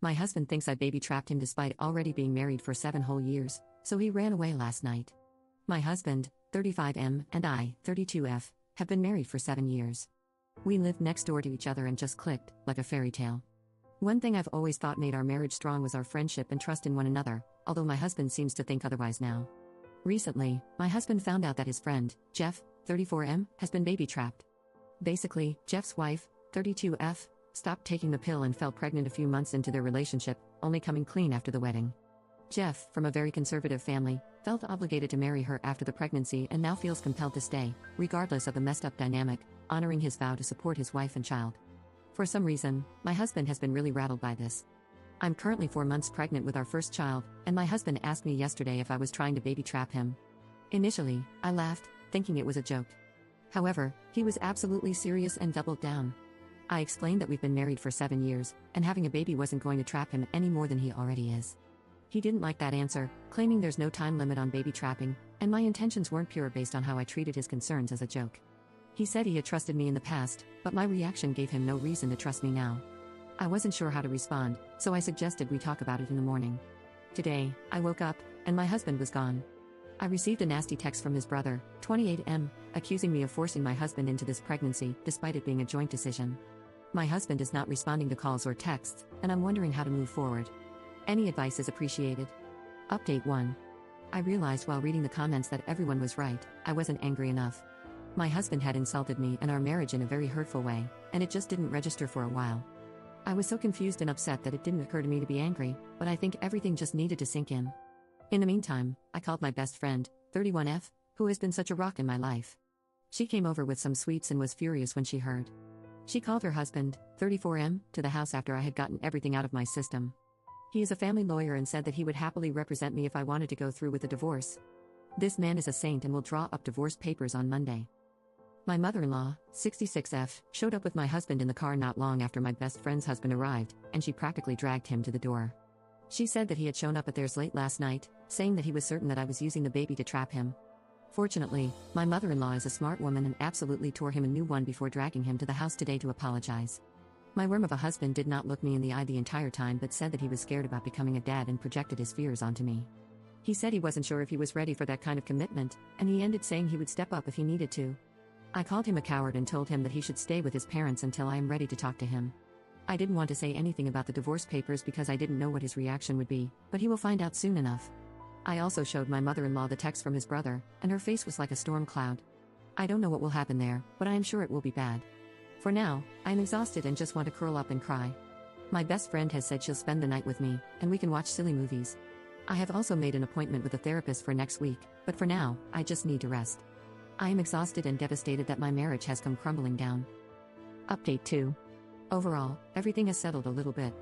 My husband thinks I baby trapped him despite already being married for 7 whole years, so he ran away last night. My husband, 35M, and I, 32F, have been married for 7 years. We lived next door to each other and just clicked, like a fairy tale. One thing I've always thought made our marriage strong was our friendship and trust in one another, although my husband seems to think otherwise now. Recently, my husband found out that his friend, Jeff, 34M, has been baby trapped. Basically, Jeff's wife, 32F, stopped taking the pill and fell pregnant a few months into their relationship, only coming clean after the wedding. Jeff, from a very conservative family, felt obligated to marry her after the pregnancy and now feels compelled to stay, regardless of the messed up dynamic, honoring his vow to support his wife and child. For some reason, my husband has been really rattled by this. I'm currently 4 months pregnant with our first child, and my husband asked me yesterday if I was trying to baby trap him. Initially, I laughed, thinking it was a joke. However, he was absolutely serious and doubled down. I explained that we've been married for 7 years, and having a baby wasn't going to trap him any more than he already is. He didn't like that answer, claiming there's no time limit on baby trapping, and my intentions weren't pure based on how I treated his concerns as a joke. He said he had trusted me in the past, but my reaction gave him no reason to trust me now. I wasn't sure how to respond, so I suggested we talk about it in the morning. Today, I woke up, and my husband was gone. I received a nasty text from his brother, 28M, accusing me of forcing my husband into this pregnancy, despite it being a joint decision. My husband is not responding to calls or texts, and I'm wondering how to move forward. Any advice is appreciated. Update 1. I realized while reading the comments that everyone was right, I wasn't angry enough. My husband had insulted me and our marriage in a very hurtful way, and it just didn't register for a while. I was so confused and upset that it didn't occur to me to be angry, but I think everything just needed to sink in. In the meantime, I called my best friend, 31F, who has been such a rock in my life. She came over with some sweets and was furious when she heard. She called her husband, 34M, to the house after I had gotten everything out of my system. He is a family lawyer and said that he would happily represent me if I wanted to go through with the divorce. This man is a saint and will draw up divorce papers on Monday. My mother-in-law, 66F, showed up with my husband in the car not long after my best friend's husband arrived, and she practically dragged him to the door. She said that he had shown up at theirs late last night, saying that he was certain that I was using the baby to trap him. Fortunately, my mother-in-law is a smart woman and absolutely tore him a new one before dragging him to the house today to apologize. My worm of a husband did not look me in the eye the entire time but said that he was scared about becoming a dad and projected his fears onto me. He said he wasn't sure if he was ready for that kind of commitment, and he ended saying he would step up if he needed to. I called him a coward and told him that he should stay with his parents until I am ready to talk to him. I didn't want to say anything about the divorce papers because I didn't know what his reaction would be, but he will find out soon enough. I also showed my mother-in-law the text from his brother, and her face was like a storm cloud. I don't know what will happen there, but I am sure it will be bad. For now, I am exhausted and just want to curl up and cry. My best friend has said she'll spend the night with me, and we can watch silly movies. I have also made an appointment with a therapist for next week, but for now, I just need to rest. I am exhausted and devastated that my marriage has come crumbling down. Update 2. Overall, everything has settled a little bit.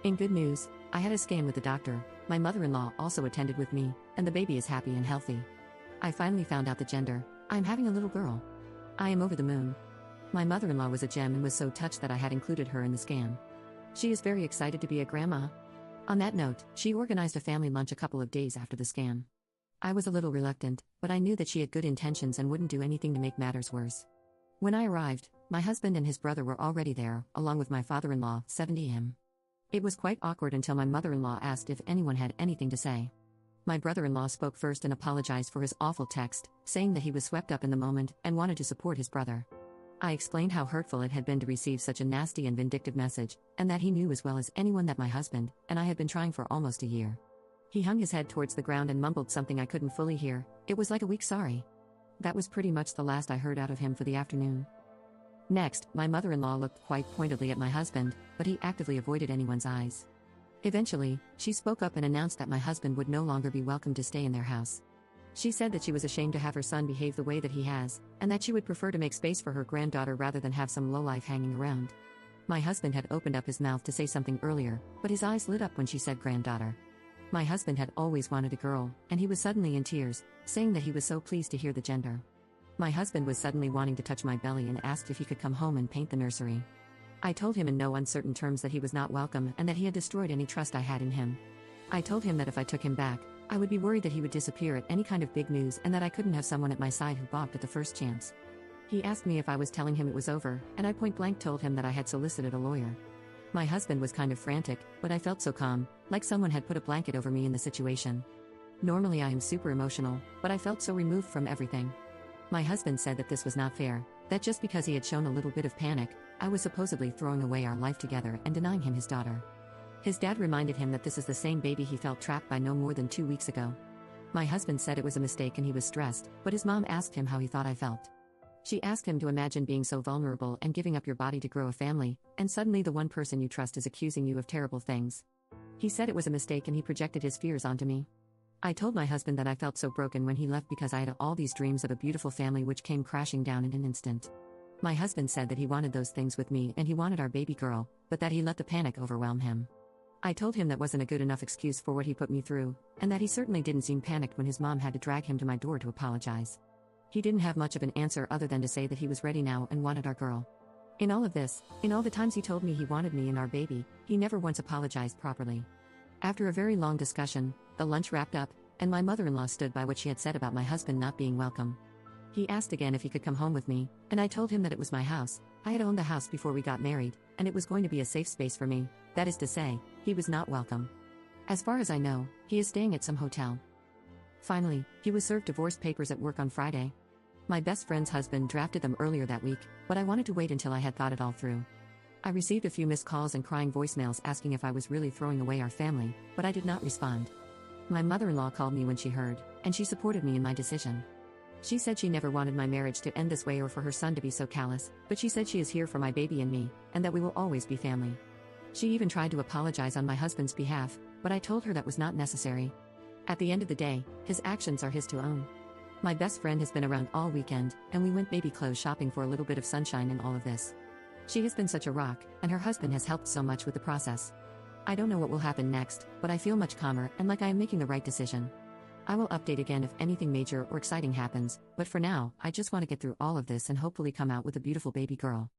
In good news, I had a scan with the doctor, my mother-in-law also attended with me, and the baby is happy and healthy. I finally found out the gender. I'm having a little girl. I am over the moon. My mother-in-law was a gem and was so touched that I had included her in the scan. She is very excited to be a grandma. On that note, she organized a family lunch a couple of days after the scan. I was a little reluctant, but I knew that she had good intentions and wouldn't do anything to make matters worse. When I arrived, my husband and his brother were already there, along with my father-in-law, 70M. It was quite awkward until my mother-in-law asked if anyone had anything to say. My brother-in-law spoke first and apologized for his awful text, saying that he was swept up in the moment and wanted to support his brother. I explained how hurtful it had been to receive such a nasty and vindictive message, and that he knew as well as anyone that my husband and I had been trying for almost a year. He hung his head towards the ground and mumbled something I couldn't fully hear. It was like a weak sorry. That was pretty much the last I heard out of him for the afternoon. Next, my mother-in-law looked quite pointedly at my husband, but he actively avoided anyone's eyes. Eventually, she spoke up and announced that my husband would no longer be welcome to stay in their house. She said that she was ashamed to have her son behave the way that he has, and that she would prefer to make space for her granddaughter rather than have some lowlife hanging around. My husband had opened up his mouth to say something earlier, but his eyes lit up when she said granddaughter. My husband had always wanted a girl, and he was suddenly in tears, saying that he was so pleased to hear the gender. My husband was suddenly wanting to touch my belly and asked if he could come home and paint the nursery. I told him in no uncertain terms that he was not welcome and that he had destroyed any trust I had in him. I told him that if I took him back, I would be worried that he would disappear at any kind of big news and that I couldn't have someone at my side who balked at the first chance. He asked me if I was telling him it was over, and I point blank told him that I had solicited a lawyer. My husband was kind of frantic, but I felt so calm, like someone had put a blanket over me in the situation. Normally I am super emotional, but I felt so removed from everything. My husband said that this was not fair, that just because he had shown a little bit of panic, I was supposedly throwing away our life together and denying him his daughter. His dad reminded him that this is the same baby he felt trapped by no more than 2 weeks ago. My husband said it was a mistake and he was stressed, but his mom asked him how he thought I felt. She asked him to imagine being so vulnerable and giving up your body to grow a family, and suddenly the one person you trust is accusing you of terrible things. He said it was a mistake and he projected his fears onto me. I told my husband that I felt so broken when he left because I had all these dreams of a beautiful family which came crashing down in an instant. My husband said that he wanted those things with me and he wanted our baby girl, but that he let the panic overwhelm him. I told him that wasn't a good enough excuse for what he put me through, and that he certainly didn't seem panicked when his mom had to drag him to my door to apologize. He didn't have much of an answer other than to say that he was ready now and wanted our girl. In all of this, in all the times he told me he wanted me and our baby, he never once apologized properly. After a very long discussion, the lunch wrapped up, and my mother-in-law stood by what she had said about my husband not being welcome. He asked again if he could come home with me, and I told him that it was my house. I had owned the house before we got married, and it was going to be a safe space for me. That is to say, he was not welcome. As far as I know, he is staying at some hotel. Finally, he was served divorce papers at work on Friday. My best friend's husband drafted them earlier that week, but I wanted to wait until I had thought it all through. I received a few missed calls and crying voicemails asking if I was really throwing away our family, but I did not respond. My mother-in-law called me when she heard, and she supported me in my decision. She said she never wanted my marriage to end this way or for her son to be so callous, but she said she is here for my baby and me, and that we will always be family. She even tried to apologize on my husband's behalf, but I told her that was not necessary. At the end of the day, his actions are his to own. My best friend has been around all weekend, and we went baby clothes shopping for a little bit of sunshine in all of this. She has been such a rock, and her husband has helped so much with the process. I don't know what will happen next, but I feel much calmer and like I am making the right decision. I will update again if anything major or exciting happens, but for now, I just want to get through all of this and hopefully come out with a beautiful baby girl.